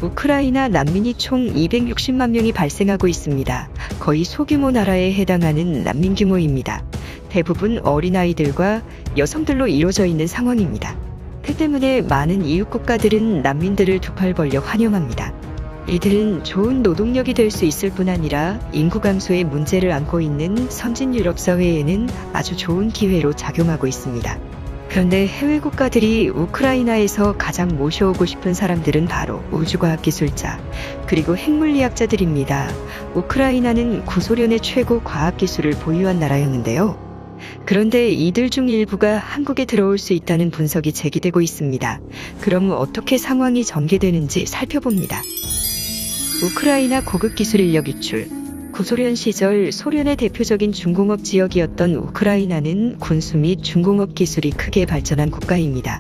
우크라이나 난민이 총 260만 명이 발생하고 있습니다. 거의 소규모 나라에 해당하는 난민 규모입니다. 대부분 어린아이들과 여성들로 이루어져 있는 상황입니다. 그 때문에 많은 이웃 국가들은 난민들을 두 팔 벌려 환영합니다. 이들은 좋은 노동력이 될 수 있을 뿐 아니라 인구 감소의 문제를 안고 있는 선진 유럽 사회에는 아주 좋은 기회로 작용하고 있습니다. 그런데 해외 국가들이 우크라이나에서 가장 모셔오고 싶은 사람들은 바로 우주과학 기술자, 그리고 핵물리학자들입니다. 우크라이나는 구소련의 최고 과학기술을 보유한 나라였는데요. 그런데 이들 중 일부가 한국에 들어올 수 있다는 분석이 제기되고 있습니다. 그럼 어떻게 상황이 전개되는지 살펴봅니다. 우크라이나 고급 기술 인력 유출. 구소련 시절 소련의 대표적인 중공업 지역이었던 우크라이나는 군수 및 중공업 기술이 크게 발전한 국가입니다.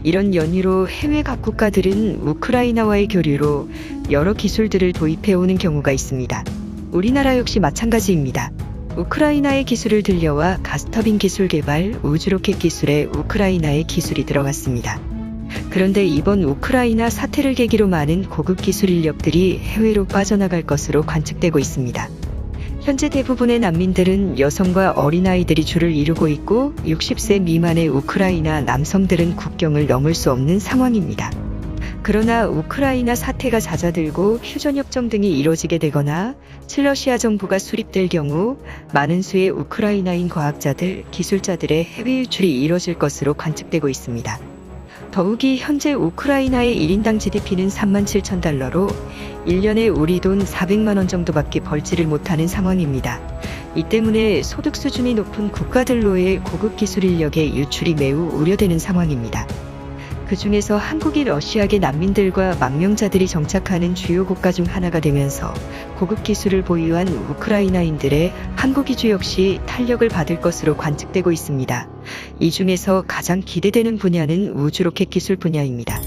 이런 연유로 해외 각 국가들은 우크라이나와의 교류로 여러 기술들을 도입해오는 경우가 있습니다. 우리나라 역시 마찬가지입니다. 우크라이나의 기술을 들여와 가스터빈 기술 개발, 우주로켓 기술에 우크라이나의 기술이 들어갔습니다. 그런데 이번 우크라이나 사태를 계기로 많은 고급 기술 인력들이 해외로 빠져나갈 것으로 관측되고 있습니다. 현재 대부분의 난민들은 여성과 어린아이들이 주를 이루고 있고 60세 미만의 우크라이나 남성들은 국경을 넘을 수 없는 상황입니다. 그러나 우크라이나 사태가 잦아들고 휴전협정 등이 이루어지게 되거나 친러시아 정부가 수립될 경우 많은 수의 우크라이나인 과학자들, 기술자들의 해외 유출이 이루어질 것으로 관측되고 있습니다. 더욱이 현재 우크라이나의 1인당 GDP는 37,000달러로 1년에 우리 돈 400만 원 정도밖에 벌지를 못하는 상황입니다. 이 때문에 소득 수준이 높은 국가들로의 고급 기술 인력의 유출이 매우 우려되는 상황입니다. 그 중에서 한국이 러시아계 난민들과 망명자들이 정착하는 주요 국가 중 하나가 되면서 고급 기술을 보유한 우크라이나인들의 한국 이주 역시 탄력을 받을 것으로 관측되고 있습니다. 이 중에서 가장 기대되는 분야는 우주로켓 기술 분야입니다.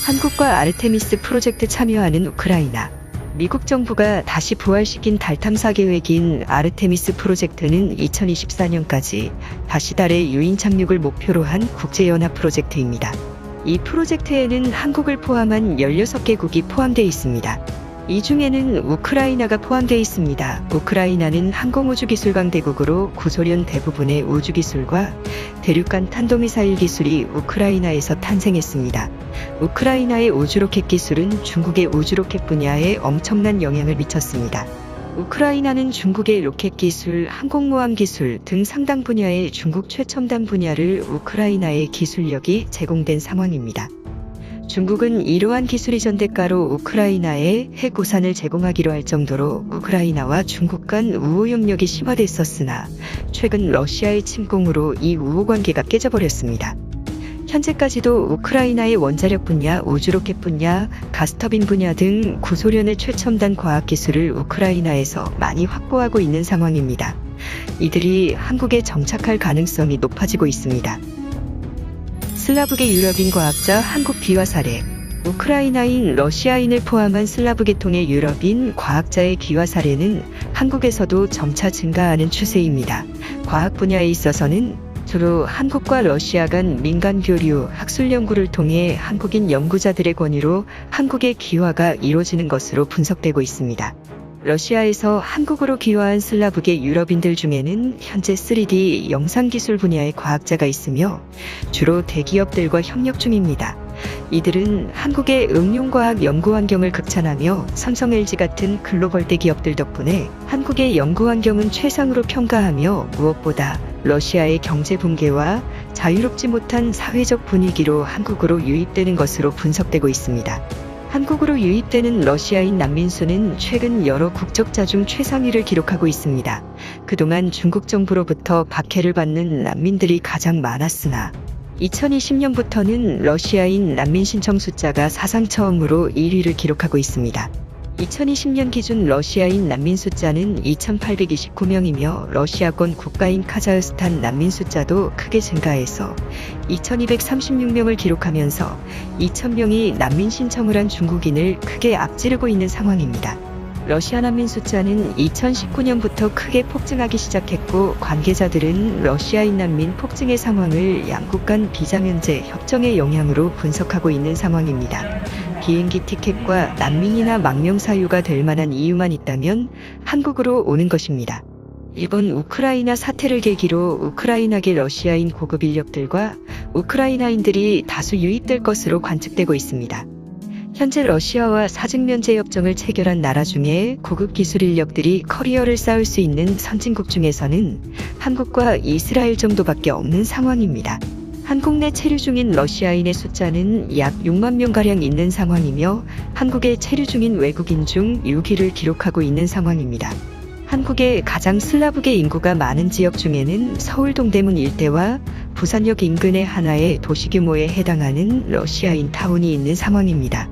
한국과 아르테미스 프로젝트 참여하는 우크라이나. 미국 정부가 다시 부활시킨 달 탐사 계획인 아르테미스 프로젝트는 2024년까지 다시 달에 유인 착륙을 목표로 한 국제연합 프로젝트입니다. 이 프로젝트에는 한국을 포함한 16개국이 포함되어 있습니다. 이 중에는 우크라이나가 포함되어 있습니다. 우크라이나는 항공우주기술 강대국으로 구소련 대부분의 우주기술과 대륙간 탄도미사일 기술이 우크라이나에서 탄생했습니다. 우크라이나의 우주로켓 기술은 중국의 우주로켓 분야에 엄청난 영향을 미쳤습니다. 우크라이나는 중국의 로켓 기술, 항공모함 기술 등 상당 분야의 중국 최첨단 분야를 우크라이나의 기술력이 제공된 상황입니다. 중국은 이러한 기술 이전 대가로 우크라이나에 핵 우산을 제공하기로 할 정도로 우크라이나와 중국 간 우호 협력이 심화됐었으나 최근 러시아의 침공으로 이 우호 관계가 깨져버렸습니다. 현재까지도 우크라이나의 원자력 분야, 우주로켓 분야, 가스터빈 분야 등 구소련의 최첨단 과학기술을 우크라이나에서 많이 확보하고 있는 상황입니다. 이들이 한국에 정착할 가능성이 높아지고 있습니다. 슬라브계 유럽인 과학자 한국 비화 사례. 우크라이나인, 러시아인을 포함한 슬라브 계통의 유럽인 과학자의 귀화 사례는 한국에서도 점차 증가하는 추세입니다. 과학 분야에 있어서는 주로 한국과 러시아 간 민간 교류, 학술 연구를 통해 한국인 연구자들의 권유로 한국의 귀화가 이루어지는 것으로 분석되고 있습니다. 러시아에서 한국으로 귀화한 슬라브계 유럽인들 중에는 현재 3D 영상기술 분야의 과학자가 있으며 주로 대기업들과 협력 중입니다. 이들은 한국의 응용과학 연구 환경을 극찬하며 삼성, LG 같은 글로벌 대기업들 덕분에 한국의 연구 환경은 최상으로 평가하며 무엇보다 러시아의 경제 붕괴와 자유롭지 못한 사회적 분위기로 한국으로 유입되는 것으로 분석되고 있습니다. 한국으로 유입되는 러시아인 난민 수는 최근 여러 국적자 중 최상위를 기록하고 있습니다. 그동안 중국 정부로부터 박해를 받는 난민들이 가장 많았으나 2020년부터는 러시아인 난민 신청 숫자가 사상 처음으로 1위를 기록하고 있습니다. 2020년 기준 러시아인 난민 숫자는 2,829명이며 러시아권 국가인 카자흐스탄 난민 숫자도 크게 증가해서 2,236명을 기록하면서 2,000명이 난민 신청을 한 중국인을 크게 앞지르고 있는 상황입니다. 러시아 난민 숫자는 2019년부터 크게 폭증하기 시작했고 관계자들은 러시아인 난민 폭증의 상황을 양국 간 비자 면제 협정의 영향으로 분석하고 있는 상황입니다. 비행기 티켓과 난민이나 망명 사유가 될 만한 이유만 있다면 한국으로 오는 것입니다. 이번 우크라이나 사태를 계기로 우크라이나계 러시아인 고급 인력들과 우크라이나인들이 다수 유입될 것으로 관측되고 있습니다. 현재 러시아와 사직면제 협정을 체결한 나라 중에 고급 기술 인력들이 커리어를 쌓을 수 있는 선진국 중에서는 한국과 이스라엘 정도밖에 없는 상황입니다. 한국 내 체류 중인 러시아인의 숫자는 약 6만 명가량 있는 상황이며 한국에 체류 중인 외국인 중 6위를 기록하고 있는 상황입니다. 한국의 가장 슬라브계 인구가 많은 지역 중에는 서울 동대문 일대와 부산역 인근의 하나의 도시 규모에 해당하는 러시아인 타운이 있는 상황입니다.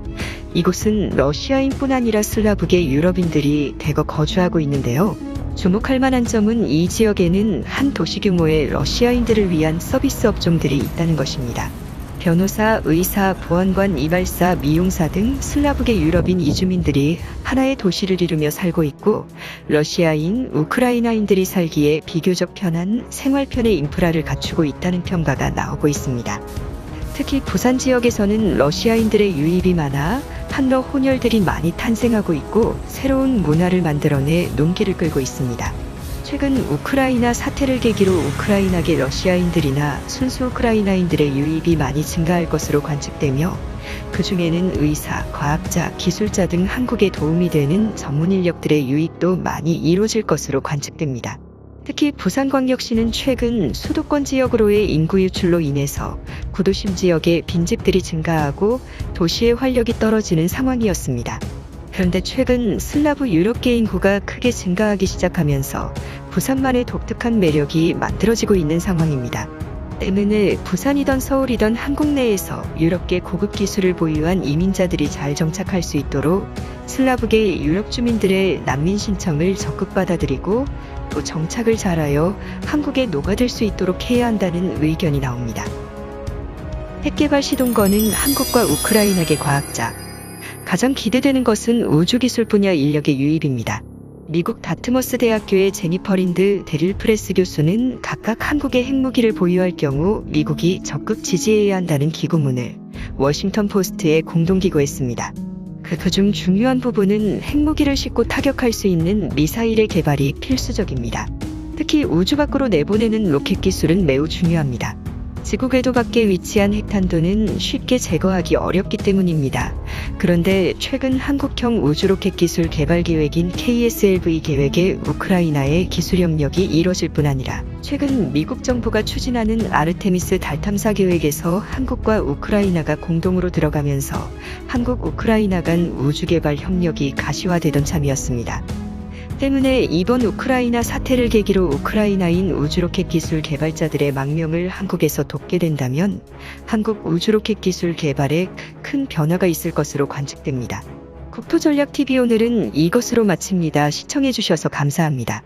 이곳은 러시아인뿐 아니라 슬라브계 유럽인들이 대거 거주하고 있는데요. 주목할 만한 점은 이 지역에는 한 도시 규모의 러시아인들을 위한 서비스 업종들이 있다는 것입니다. 변호사, 의사, 보안관, 이발사, 미용사 등 슬라브계 유럽인 이주민들이 하나의 도시를 이루며 살고 있고 러시아인, 우크라이나인들이 살기에 비교적 편한 생활편의 인프라를 갖추고 있다는 평가가 나오고 있습니다. 특히 부산 지역에서는 러시아인들의 유입이 많아 한러 혼혈들이 많이 탄생하고 있고 새로운 문화를 만들어내 논기를 끌고 있습니다. 최근 우크라이나 사태를 계기로 우크라이나계 러시아인들이나 순수 우크라이나인들의 유입이 많이 증가할 것으로 관측되며 그 중에는 의사, 과학자, 기술자 등 한국에 도움이 되는 전문 인력들의 유입도 많이 이루어질 것으로 관측됩니다. 특히 부산광역시는 최근 수도권 지역으로의 인구 유출로 인해서 구도심 지역의 빈집들이 증가하고 도시의 활력이 떨어지는 상황이었습니다. 그런데 최근 슬라브 유럽계 인구가 크게 증가하기 시작하면서 부산만의 독특한 매력이 만들어지고 있는 상황입니다. 때문에 부산이던 서울이던 한국 내에서 유럽계 고급 기술을 보유한 이민자들이 잘 정착할 수 있도록 슬라브계 유럽 주민들의 난민 신청을 적극 받아들이고 또 정착을 잘하여 한국에 녹아들 수 있도록 해야 한다는 의견이 나옵니다. 핵개발 시동거는 한국과 우크라이나계 과학자. 가장 기대되는 것은 우주기술 분야 인력의 유입입니다. 미국 다트머스 대학교의 제니퍼 린드, 데릴 프레스 교수는 각각 한국의 핵무기를 보유할 경우 미국이 적극 지지해야 한다는 기고문을 워싱턴 포스트에 공동 기고했습니다. 그중 중요한 부분은 핵무기를 싣고 타격할 수 있는 미사일의 개발이 필수적입니다. 특히 우주 밖으로 내보내는 로켓 기술은 매우 중요합니다. 지구 궤도 밖에 위치한 핵탄두는 쉽게 제거하기 어렵기 때문입니다. 그런데 최근 한국형 우주로켓 기술 개발 계획인 KSLV 계획에 우크라이나의 기술 협력이 이뤄질 뿐 아니라 최근 미국 정부가 추진하는 아르테미스 달 탐사 계획에서 한국과 우크라이나가 공동으로 들어가면서 한국-우크라이나 간 우주개발 협력이 가시화되던 참이었습니다. 때문에 이번 우크라이나 사태를 계기로 우크라이나인 우주로켓 기술 개발자들의 망명을 한국에서 돕게 된다면 한국 우주로켓 기술 개발에 큰 변화가 있을 것으로 관측됩니다. 국토전략TV 오늘은 이것으로 마칩니다. 시청해주셔서 감사합니다.